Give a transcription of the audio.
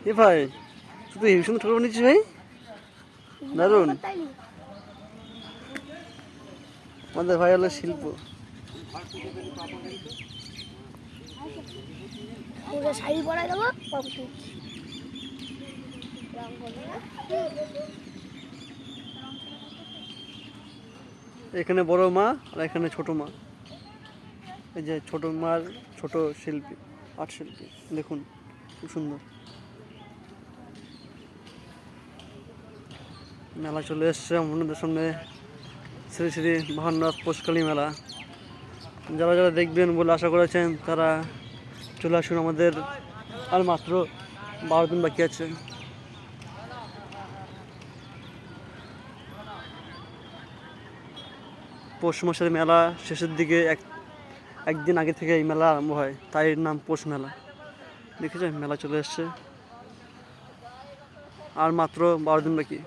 এ ভাই তুই এই সুন্দর ঠাকুর বানিয়েছিস ভাই, দারুন। আমাদের ভাই হলো শিল্প। শাড়ি পরাই দেবো। এখানে বড় মা আর এখানে ছোট মা। এই যে ছোট মার ছোট শিল্পী, আর্ট শিল্পী, দেখুন খুব সুন্দর। মেলা চলে এসছে আমাদের সামনে, শ্রী শ্রী মহান্নাথ পৌষকালী মেলা। যারা যারা দেখবেন বলে আশা করেছেন তারা চলে আসুন, আমাদের আর মাত্র 12 দিন বাকি আছে। পৌষ মাসের মেলা শেষের দিকে একদিন আগে থেকে এই মেলা আরম্ভ হয়, তাই এর নাম পৌষ মেলা। দেখেছেন মেলা চলে এসছে, আর মাত্র 12 দিন বাকি।